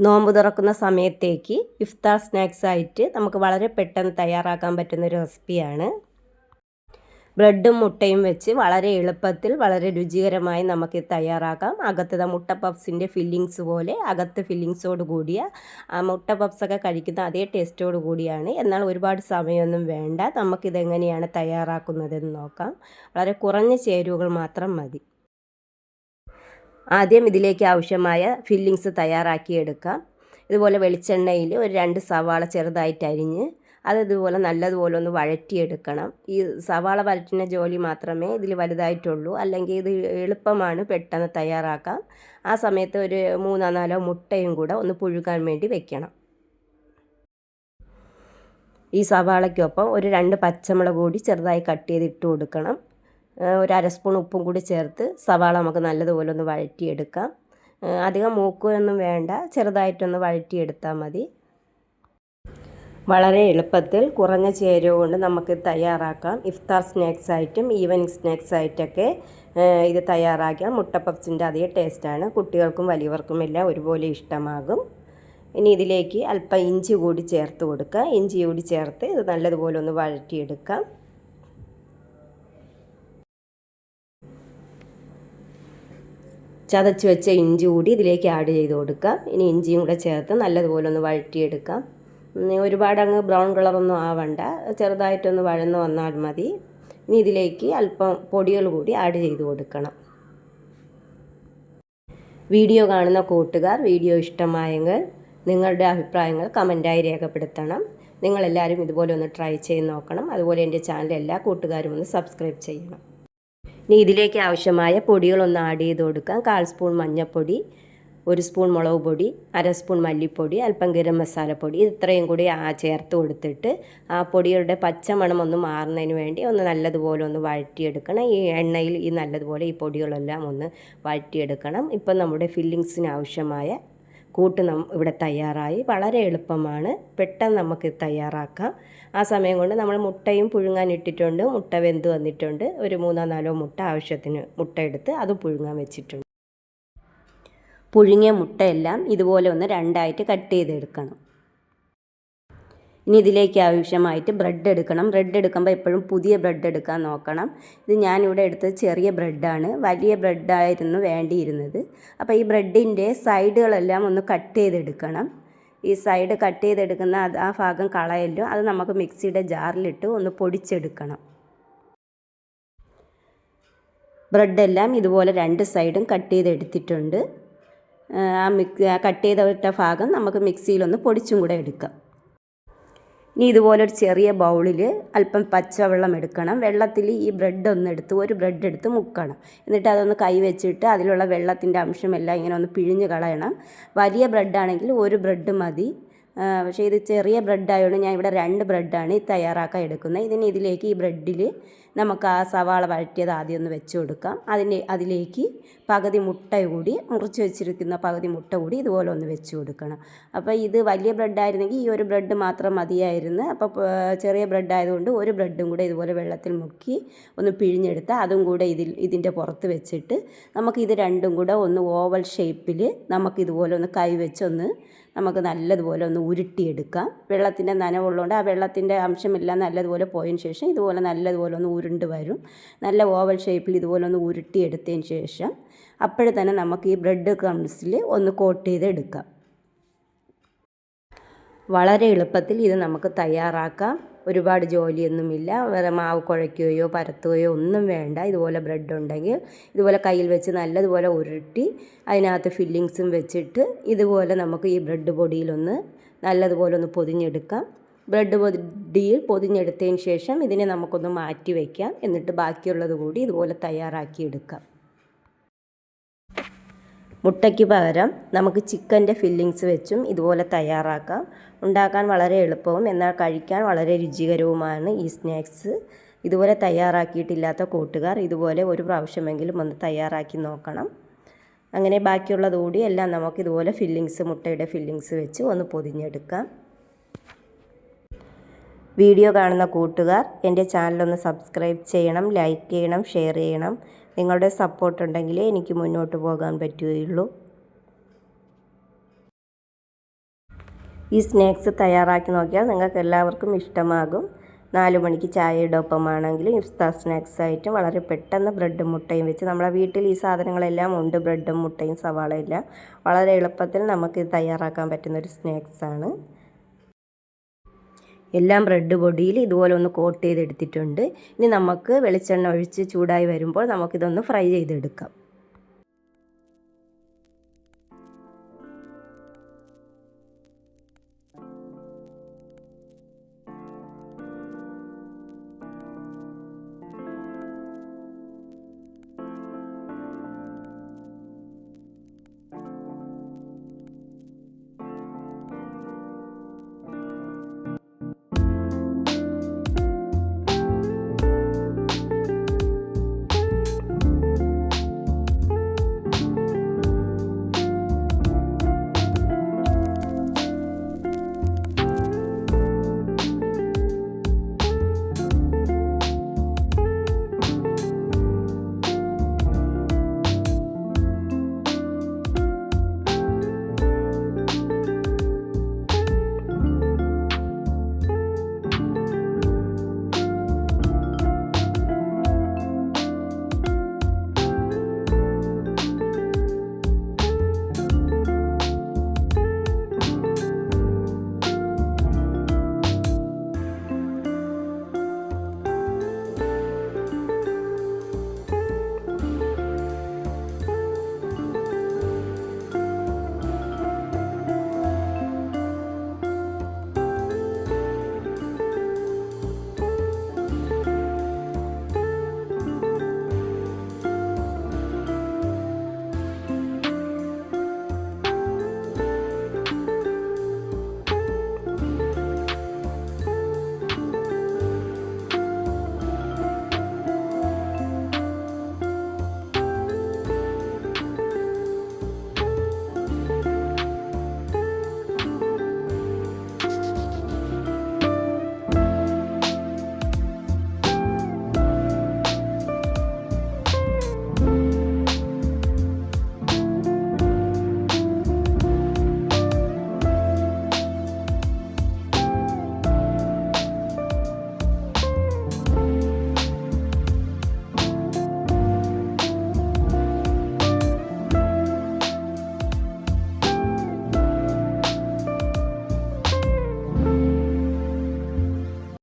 നോമ്പ് തുറക്കുന്ന സമയത്തേക്ക് ഇഫ്താർ സ്നാക്സ് ആയിട്ട് നമുക്ക് വളരെ പെട്ടെന്ന് തയ്യാറാക്കാൻ പറ്റുന്ന ഒരു റെസിപ്പിയാണ്. ബ്രെഡും മുട്ടയും വെച്ച് വളരെ എളുപ്പത്തിൽ വളരെ രുചികരമായി നമുക്ക് തയ്യാറാക്കാം. അകത്ത് മുട്ട പപ്സിൻ്റെ ഫില്ലിങ്സ് പോലെ അകത്ത് ഫില്ലിങ്സോട് കൂടിയ മുട്ട പപ്സൊക്കെ കഴിക്കുന്ന അതേ ടേസ്റ്റോട് കൂടിയാണ്. എന്നാൽ ഒരുപാട് സമയമൊന്നും വേണ്ട. നമുക്കിതെങ്ങനെയാണ് തയ്യാറാക്കുന്നതെന്ന് നോക്കാം. വളരെ കുറഞ്ഞ ചേരുവകൾ മാത്രം മതി. ആദ്യം ഇതിലേക്ക് ആവശ്യമായ ഫില്ലിങ്സ് തയ്യാറാക്കിയെടുക്കാം. ഇതുപോലെ വെളിച്ചെണ്ണയിൽ ഒരു 2 സവാള ചെറുതായിട്ട് അരിഞ്ഞ് ഇതുപോലെ നല്ലതുപോലെ ഒന്ന് വഴറ്റിയെടുക്കണം. ഈ സവാള വഴറ്റുന്ന ജോലി മാത്രമേ ഇതിൽ വലുതായിട്ടുള്ളൂ, അല്ലെങ്കിൽ ഇത് എളുപ്പമാണ്, പെട്ടെന്ന് തയ്യാറാക്കാം. ആ സമയത്ത് ഒരു 3-4 മുട്ടയും കൂടെ ഒന്ന് പുഴുകാൻ വേണ്ടി വെക്കണം. ഈ സവാളയ്ക്കൊപ്പം ഒരു 2 പച്ചമുളക് കൂടി ചെറുതായി കട്ട് ചെയ്തിട്ട് കൊടുക്കണം. ഒരു 1/2 സ്പൂൺ ഉപ്പും കൂടി ചേർത്ത് സവാള നമുക്ക് നല്ലതുപോലെ ഒന്ന് വഴറ്റിയെടുക്കാം. അധികം മൂക്കുകയൊന്നും വേണ്ട, ചെറുതായിട്ടൊന്ന് വഴറ്റിയെടുത്താൽ മതി. വളരെ എളുപ്പത്തിൽ കുറഞ്ഞ ചേരുവ കൊണ്ട് നമുക്ക് തയ്യാറാക്കാം. ഇഫ്താർ സ്നാക്സ് ആയിട്ടും ഈവനിങ് സ്നാക്സ് ആയിട്ടൊക്കെ ഇത് തയ്യാറാക്കിയാൽ മുട്ട പപ്സിൻ്റെ അതേ ടേസ്റ്റാണ്. കുട്ടികൾക്കും വലിയവർക്കും എല്ലാം ഒരുപോലെ ഇഷ്ടമാകും. ഇനി ഇതിലേക്ക് അല്പം ഇഞ്ചി കൂടി ചേർത്ത് കൊടുക്കുക. ഇഞ്ചി കൂടി ചേർത്ത് ഇത് നല്ലതുപോലെ ഒന്ന് വഴറ്റിയെടുക്കാം. ചതച്ച് വെച്ച ഇഞ്ചി കൂടി ഇതിലേക്ക് ആഡ് ചെയ്ത് കൊടുക്കാം. ഇനി ഇഞ്ചിയും കൂടെ ചേർത്ത് നല്ലതുപോലെ ഒന്ന് വഴറ്റിയെടുക്കാം. ഒരുപാട് അങ്ങ് ബ്രൗൺ കളറൊന്നും ആവണ്ട, ചെറുതായിട്ടൊന്ന് വഴന്ന് വന്നാൽ മതി. ഇനി ഇതിലേക്ക് അല്പം പൊടികൾ കൂടി ആഡ് ചെയ്ത് കൊടുക്കണം. വീഡിയോ കാണുന്ന കൂട്ടുകാർ വീഡിയോ ഇഷ്ടമായെങ്കിൽ നിങ്ങളുടെ അഭിപ്രായങ്ങൾ കമൻറ്റായി രേഖപ്പെടുത്തണം. നിങ്ങളെല്ലാവരും ഇതുപോലെ ഒന്ന് ട്രൈ ചെയ്ത് നോക്കണം. അതുപോലെ എൻ്റെ ചാനൽ എല്ലാ കൂട്ടുകാരും ഒന്ന് സബ്സ്ക്രൈബ് ചെയ്യണം. ഇനി ഇതിലേക്ക് ആവശ്യമായ പൊടികളൊന്ന് ആഡ് ചെയ്ത് കൊടുക്കാം. 1/4 സ്പൂൺ മഞ്ഞൾപ്പൊടി, 1 സ്പൂൺ മുളക് പൊടി, 1/2 സ്പൂൺ മല്ലിപ്പൊടി, അല്പം ഗരം മസാലപ്പൊടി, ഇത്രയും കൂടി ചേർത്ത് കൊടുത്തിട്ട് ആ പൊടിയുടെ പച്ചമണം ഒന്ന് മാറുന്നതിന് വേണ്ടി ഒന്ന് നല്ലതുപോലെ ഒന്ന് വഴറ്റിയെടുക്കണം. ഈ എണ്ണയിൽ നല്ലതുപോലെ ഈ പൊടികളെല്ലാം ഒന്ന് വഴറ്റിയെടുക്കണം. ഇപ്പം നമ്മുടെ ഫില്ലിങ്സിന് ആവശ്യമായ കൂട്ട് ഇവിടെ തയ്യാറായി. വളരെ എളുപ്പമാണ്, പെട്ടെന്ന് നമുക്ക് തയ്യാറാക്കാം. ആ സമയം കൊണ്ട് നമ്മൾ മുട്ടയും പുഴുങ്ങാൻ ഇട്ടിട്ടുണ്ട്. മുട്ട വെന്ത് വന്നിട്ടുണ്ട്. ഒരു 3-4 മുട്ട ആവശ്യത്തിന് മുട്ട എടുത്ത് അത് പുഴുങ്ങാൻ വെച്ചിട്ടുണ്ട്. പുഴുങ്ങിയ മുട്ടയെല്ലാം ഇതുപോലെ ഒന്ന് 2ആയിട്ട് കട്ട് ചെയ്തെടുക്കണം. ഇനി ഇതിലേക്ക് ആവശ്യമായിട്ട് ബ്രെഡ് എടുക്കണം. ബ്രെഡ് എടുക്കുമ്പോൾ എപ്പോഴും പുതിയ ബ്രെഡ് എടുക്കാൻ നോക്കണം. ഇത് ഞാനിവിടെ എടുത്തത് ചെറിയ ബ്രെഡാണ്, വലിയ ബ്രെഡായിരുന്നു വേണ്ടിയിരുന്നത്. അപ്പോൾ ഈ ബ്രെഡിൻ്റെ സൈഡുകളെല്ലാം ഒന്ന് കട്ട് ചെയ്തെടുക്കണം. ഈ സൈഡ് കട്ട് ചെയ്തെടുക്കുന്ന ആ ഭാഗം കളയല്ലോ, അത് നമുക്ക് മിക്സിയുടെ ജാറിലിട്ട് ഒന്ന് പൊടിച്ചെടുക്കണം. ബ്രെഡെല്ലാം ഇതുപോലെ 2 സൈഡും കട്ട് ചെയ്തെടുത്തിട്ടുണ്ട്. കട്ട് ചെയ്തിട്ട ഭാഗം നമുക്ക് മിക്സിയിലൊന്ന് പൊടിച്ചും കൂടെ എടുക്കാം. ഇനി ഇതുപോലൊരു ചെറിയ ബൗളിൽ അല്പം പച്ചവെള്ളം എടുക്കണം. വെള്ളത്തിൽ ഈ ഒരു ബ്രെഡ് എടുത്ത് മുക്കണം. എന്നിട്ട് അതൊന്ന് കൈ വെച്ചിട്ട് അതിലുള്ള വെള്ളത്തിൻ്റെ അംശമെല്ലാം ഇങ്ങനെ ഒന്ന് പിഴിഞ്ഞ് കളയണം. വലിയ ബ്രെഡാണെങ്കിൽ 1 ബ്രെഡ് മതി. പക്ഷേ ഇത് ചെറിയ ബ്രെഡായതുകൊണ്ട് ഞാൻ ഇവിടെ 2 ബ്രെഡാണ് തയ്യാറാക്കാൻ എടുക്കുന്നത്. ഇതിലേക്ക് ഈ ബ്രെഡിൽ നമുക്ക് ആ സവാള വഴറ്റിയത് ആദ്യം ഒന്ന് വെച്ച് കൊടുക്കാം. അതിലേക്ക് പകുതി മുട്ട കൂടി, മുറിച്ച് വെച്ചിരിക്കുന്ന പകുതി മുട്ട കൂടി ഇതുപോലെ ഒന്ന് വെച്ച് കൊടുക്കണം. അപ്പോൾ ഇത് വലിയ ബ്രെഡായിരുന്നെങ്കിൽ ഈ 1 ബ്രെഡ് മാത്രം മതിയായിരുന്നു. അപ്പോൾ ചെറിയ ബ്രെഡായതുകൊണ്ട് 1 ബ്രെഡും കൂടെ ഇതുപോലെ വെള്ളത്തിൽ മുക്കി ഒന്ന് പിഴിഞ്ഞെടുത്ത് അതും കൂടെ ഇതിൻ്റെ പുറത്ത് വെച്ചിട്ട് നമുക്കിത് രണ്ടും കൂടെ ഒന്ന് ഓവൽ ഷേപ്പിൽ നമുക്കിതുപോലെ ഒന്ന് കൈ വെച്ചൊന്ന് നമുക്ക് നല്ലതുപോലെ ഒന്ന് ഉരുട്ടിയെടുക്കാം. വെള്ളത്തിൻ്റെ നനവുള്ളതുകൊണ്ട് ആ വെള്ളത്തിൻ്റെ അംശമെല്ലാം നല്ലതുപോലെ പോയതിന് ശേഷം ഇതുപോലെ നല്ലതുപോലെ ഒന്ന് ഉരുണ്ട് വരും. നല്ല ഓവൽ ഷേപ്പിൽ ഇതുപോലെ ഒന്ന് ഉരുട്ടിയെടുത്തതിന് ശേഷം അപ്പോഴേ തന്നെ നമുക്ക് ഈ ബ്രെഡ് ക്രംസിൽ ഒന്ന് കോട്ട് ചെയ്തെടുക്കാം. വളരെ എളുപ്പത്തിൽ ഇത് നമുക്ക് തയ്യാറാക്കാം. ഒരുപാട് ജോലിയൊന്നുമില്ല. വേറെ മാവ് കുഴയ്ക്കുകയോ പരത്തുകയോ ഒന്നും വേണ്ട. ഇതുപോലെ ബ്രെഡ് ഉണ്ടെങ്കിൽ ഇതുപോലെ കയ്യിൽ വെച്ച് നല്ലതുപോലെ ഉരുട്ടി അതിനകത്ത് ഫില്ലിങ്സും വെച്ചിട്ട് ഇതുപോലെ നമുക്ക് ഈ ബ്രെഡ് പൊടിയിലൊന്ന് നല്ലതുപോലെ ഒന്ന് പൊതിഞ്ഞെടുക്കാം. ബ്രെഡ് പൊടിയിൽ പൊതിഞ്ഞെടുത്തതിന് ശേഷം ഇതിനെ നമുക്കൊന്ന് മാറ്റി വയ്ക്കാം. എന്നിട്ട് ബാക്കിയുള്ളത് കൂടി ഇതുപോലെ തയ്യാറാക്കിയെടുക്കാം. മുട്ടയ്ക്ക് പകരം നമുക്ക് ചിക്കൻ്റെ ഫില്ലിങ്സ് വെച്ചും ഇതുപോലെ തയ്യാറാക്കാം. ഉണ്ടാക്കാൻ വളരെ എളുപ്പവും എന്നാൽ കഴിക്കാൻ വളരെ രുചികരവുമാണ് ഈ സ്നാക്സ്. ഇതുപോലെ തയ്യാറാക്കിയിട്ടില്ലാത്ത കൂട്ടുകാർ ഇതുപോലെ ഒരു പ്രാവശ്യമെങ്കിലും ഒന്ന് തയ്യാറാക്കി നോക്കണം. അങ്ങനെ ബാക്കിയുള്ളത് കൂടി എല്ലാം നമുക്ക് ഇതുപോലെ മുട്ടയുടെ ഫില്ലിങ്സ് വെച്ച് ഒന്ന് പൊതിഞ്ഞെടുക്കാം. വീഡിയോ കാണുന്ന കൂട്ടുകാർ എൻ്റെ ചാനലൊന്ന് സബ്സ്ക്രൈബ് ചെയ്യണം, ലൈക്ക് ചെയ്യണം, ഷെയർ ചെയ്യണം. നിങ്ങളുടെ സപ്പോർട്ട് ഉണ്ടെങ്കിലേ എനിക്ക് മുന്നോട്ട് പോകാൻ പറ്റുകയുള്ളൂ. ഈ സ്നാക്സ് തയ്യാറാക്കി നോക്കിയാൽ നിങ്ങൾക്ക് എല്ലാവർക്കും ഇഷ്ടമാകും. 4 മണിക്ക് ചായയുടെ ഒപ്പമാണെങ്കിലും ഇഫ്താർ സ്നാക്സ് ആയിട്ട് വളരെ പെട്ടെന്ന് ബ്രെഡും മുട്ടയും വെച്ച്, നമ്മളെ വീട്ടിൽ ഈ സാധനങ്ങളെല്ലാം ഉണ്ട്, ബ്രെഡും മുട്ടയും സവാളയെല്ലാം. വളരെ എളുപ്പത്തിൽ നമുക്ക് തയ്യാറാക്കാൻ പറ്റുന്നൊരു സ്നാക്സാണ്. എല്ലാം ബ്രെഡ് പൊടിയിൽ ഇതുപോലെ ഒന്ന് കോട്ട് ചെയ്തെടുത്തിട്ടുണ്ട്. ഇനി നമുക്ക് വെളിച്ചെണ്ണ ഒഴിച്ച് ചൂടായി വരുമ്പോൾ നമുക്കിതൊന്ന് ഫ്രൈ ചെയ്തെടുക്കാം.